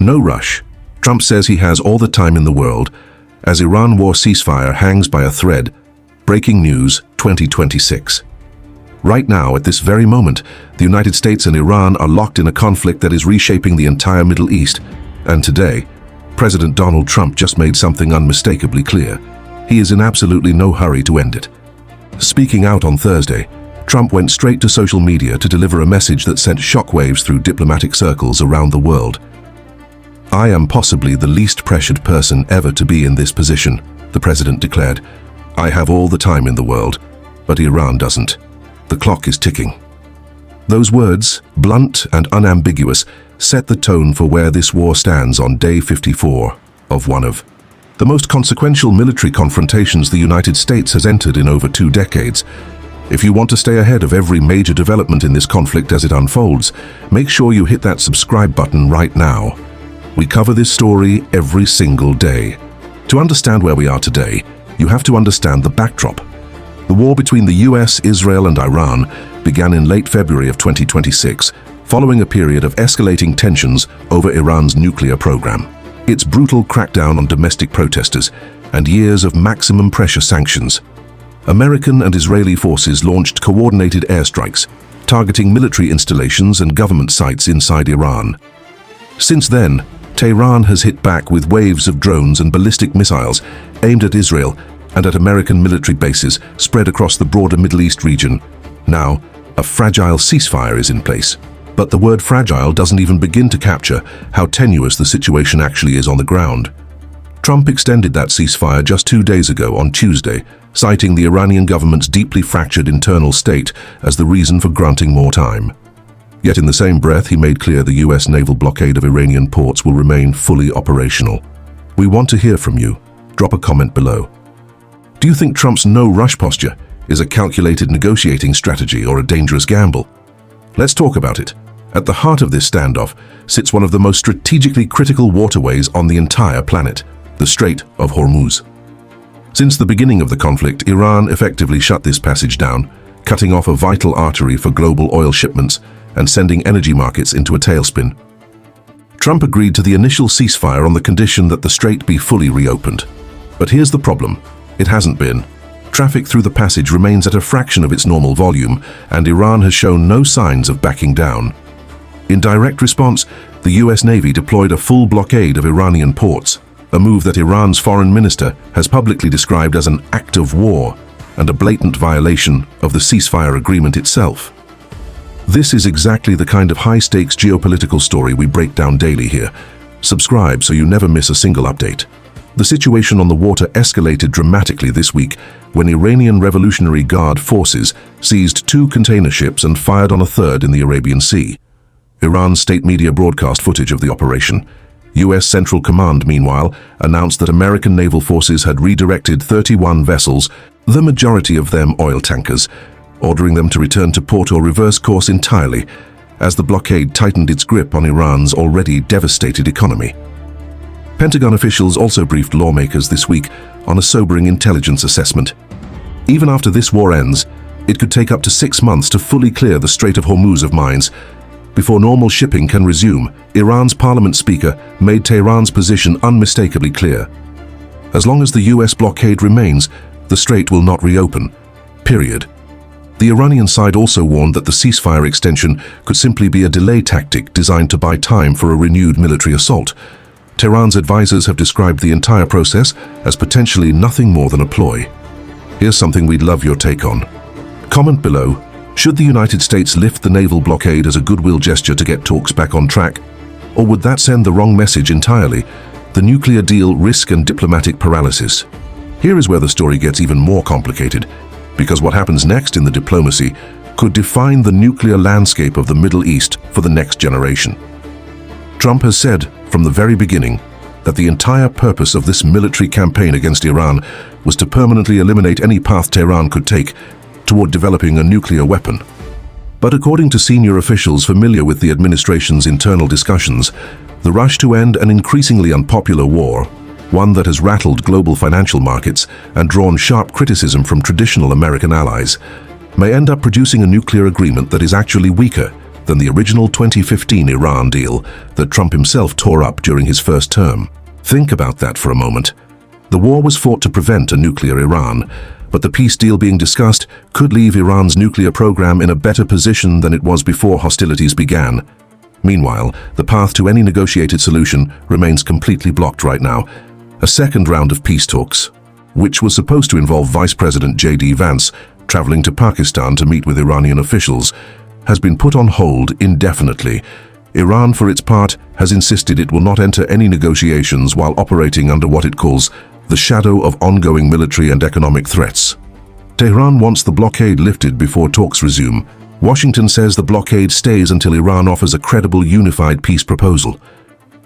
No rush. Trump says he has all the time in the world, as Iran war ceasefire hangs by a thread. Breaking news 2026. Right now, at this very moment, the United States and Iran are locked in a conflict that is reshaping the entire Middle East. And today, President Donald Trump just made something unmistakably clear. He is in absolutely no hurry to end it. Speaking out on Thursday, Trump went straight to social media to deliver a message that sent shockwaves through diplomatic circles around the world. "I am possibly the least pressured person ever to be in this position," the president declared. "I have all the time in the world, but Iran doesn't. The clock is ticking." Those words, blunt and unambiguous, set the tone for where this war stands on day 54 of one of the most consequential military confrontations the United States has entered in over 2 decades. If you want to stay ahead of every major development in this conflict as it unfolds, make sure you hit that subscribe button right now. We cover this story every single day. To understand where we are today, you have to understand the backdrop. The war between the U.S., Israel, and Iran began in late February of 2026, following a period of escalating tensions over Iran's nuclear program. Its brutal crackdown on domestic protesters and years of maximum pressure sanctions. American and Israeli forces launched coordinated airstrikes, targeting military installations and government sites inside Iran. Since then, Tehran has hit back with waves of drones and ballistic missiles aimed at Israel and at American military bases spread across the broader Middle East region. Now, a fragile ceasefire is in place. But the word fragile doesn't even begin to capture how tenuous the situation actually is on the ground. Trump extended that ceasefire just 2 days ago on Tuesday, citing the Iranian government's deeply fractured internal state as the reason for granting more time. Yet in the same breath, he made clear the U.S. naval blockade of Iranian ports will remain fully operational. We want to hear from you. Drop a comment below. Do you think Trump's no-rush posture is a calculated negotiating strategy or a dangerous gamble? Let's talk about it. At the heart of this standoff sits one of the most strategically critical waterways on the entire planet, the Strait of Hormuz. Since the beginning of the conflict, Iran effectively shut this passage down, cutting off a vital artery for global oil shipments and sending energy markets into a tailspin. Trump agreed to the initial ceasefire on the condition that the strait be fully reopened. But here's the problem. It hasn't been. Traffic through the passage remains at a fraction of its normal volume, and Iran has shown no signs of backing down. In direct response, the U.S. Navy deployed a full blockade of Iranian ports, a move that Iran's foreign minister has publicly described as an act of war and a blatant violation of the ceasefire agreement itself. This is exactly the kind of high-stakes geopolitical story we break down daily here. Subscribe so you never miss a single update. The situation on the water escalated dramatically this week when Iranian Revolutionary Guard forces seized 2 container ships and fired on a third in the Arabian Sea. Iran's state media broadcast footage of the operation. U.S. Central Command, meanwhile, announced that American naval forces had redirected 31 vessels, the majority of them oil tankers, ordering them to return to port or reverse course entirely, as the blockade tightened its grip on Iran's already devastated economy. Pentagon officials also briefed lawmakers this week on a sobering intelligence assessment. Even after this war ends, it could take up to 6 months to fully clear the Strait of Hormuz of mines. Before normal shipping can resume, Iran's parliament speaker made Tehran's position unmistakably clear. As long as the U.S. blockade remains, the strait will not reopen. Period. The Iranian side also warned that the ceasefire extension could simply be a delay tactic designed to buy time for a renewed military assault. Tehran's advisors have described the entire process as potentially nothing more than a ploy. Here's something we'd love your take on. Comment below. Should the United States lift the naval blockade as a goodwill gesture to get talks back on track? Or would that send the wrong message entirely? The nuclear deal, risk and diplomatic paralysis. Here is where the story gets even more complicated, because what happens next in the diplomacy could define the nuclear landscape of the Middle East for the next generation. Trump has said from the very beginning that the entire purpose of this military campaign against Iran was to permanently eliminate any path Tehran could take toward developing a nuclear weapon. But according to senior officials familiar with the administration's internal discussions, the rush to end an increasingly unpopular war, one that has rattled global financial markets and drawn sharp criticism from traditional American allies, may end up producing a nuclear agreement that is actually weaker than the original 2015 Iran deal that Trump himself tore up during his first term. Think about that for a moment. The war was fought to prevent a nuclear Iran, but the peace deal being discussed could leave Iran's nuclear program in a better position than it was before hostilities began. Meanwhile, the path to any negotiated solution remains completely blocked right now. A second round of peace talks, which was supposed to involve Vice President J.D. Vance traveling to Pakistan to meet with Iranian officials, has been put on hold indefinitely. Iran, for its part, has insisted it will not enter any negotiations while operating under what it calls the shadow of ongoing military and economic threats. Tehran wants the blockade lifted before talks resume. Washington says the blockade stays until Iran offers a credible, unified peace proposal.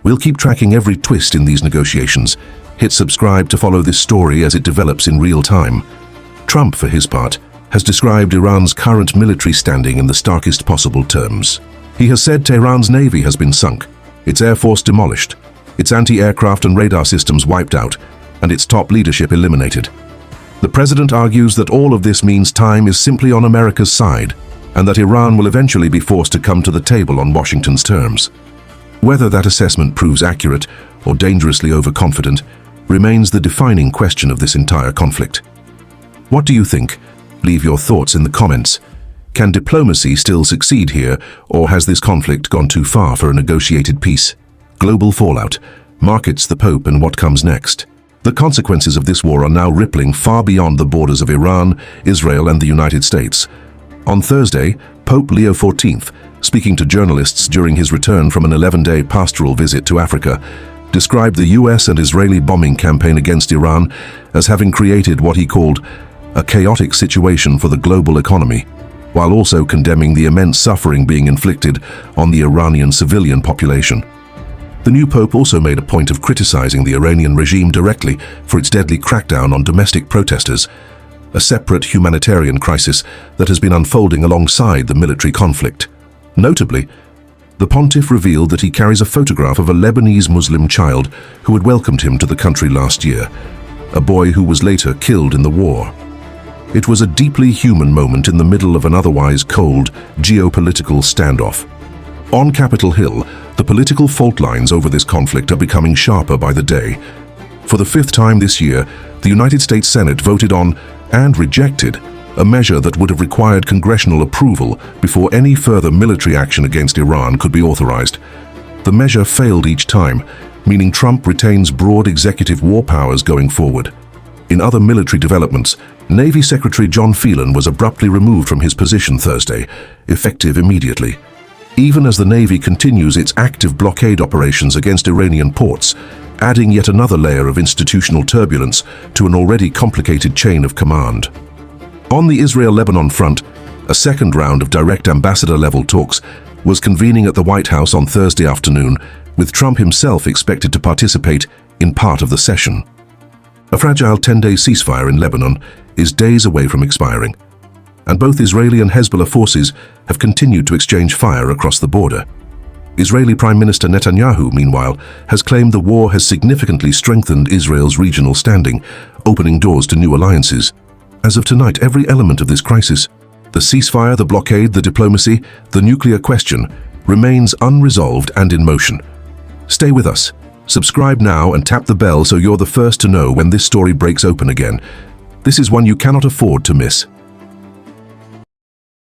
We'll keep tracking every twist in these negotiations. Hit subscribe to follow this story as it develops in real time. Trump, for his part, has described Iran's current military standing in the starkest possible terms. He has said Tehran's navy has been sunk, its air force demolished, its anti-aircraft and radar systems wiped out, and its top leadership eliminated. The president argues that all of this means time is simply on America's side, and that Iran will eventually be forced to come to the table on Washington's terms. Whether that assessment proves accurate or dangerously overconfident remains the defining question of this entire conflict. What do you think? Leave your thoughts in the comments. Can diplomacy still succeed here, or has this conflict gone too far for a negotiated peace? Global fallout, markets, the Pope, and what comes next? The consequences of this war are now rippling far beyond the borders of Iran, Israel, and the United States. On Thursday, Pope Leo XIV, speaking to journalists during his return from an 11-day pastoral visit to Africa, described the U.S. and Israeli bombing campaign against Iran as having created what he called a chaotic situation for the global economy, while also condemning the immense suffering being inflicted on the Iranian civilian population. The new pope also made a point of criticizing the Iranian regime directly for its deadly crackdown on domestic protesters, a separate humanitarian crisis that has been unfolding alongside the military conflict. Notably, the pontiff revealed that he carries a photograph of a Lebanese Muslim child who had welcomed him to the country last year, a boy who was later killed in the war. It was a deeply human moment in the middle of an otherwise cold geopolitical standoff. On Capitol Hill, the political fault lines over this conflict are becoming sharper by the day. For the fifth time this year, the United States Senate voted on and rejected a measure that would have required congressional approval before any further military action against Iran could be authorized. The measure failed each time, meaning Trump retains broad executive war powers going forward. In other military developments, Navy Secretary John Phelan was abruptly removed from his position Thursday, effective immediately. Even as the Navy continues its active blockade operations against Iranian ports, adding yet another layer of institutional turbulence to an already complicated chain of command. On the Israel-Lebanon front, a second round of direct ambassador-level talks was convening at the White House on Thursday afternoon, with Trump himself expected to participate in part of the session. A fragile 10-day ceasefire in Lebanon is days away from expiring, and both Israeli and Hezbollah forces have continued to exchange fire across the border. Israeli Prime Minister Netanyahu, meanwhile, has claimed the war has significantly strengthened Israel's regional standing, opening doors to new alliances. As of tonight, every element of this crisis, the ceasefire, the blockade, the diplomacy, the nuclear question, remains unresolved and in motion. Stay with us. Subscribe now and tap the bell so you're the first to know when this story breaks open again. This is one you cannot afford to miss.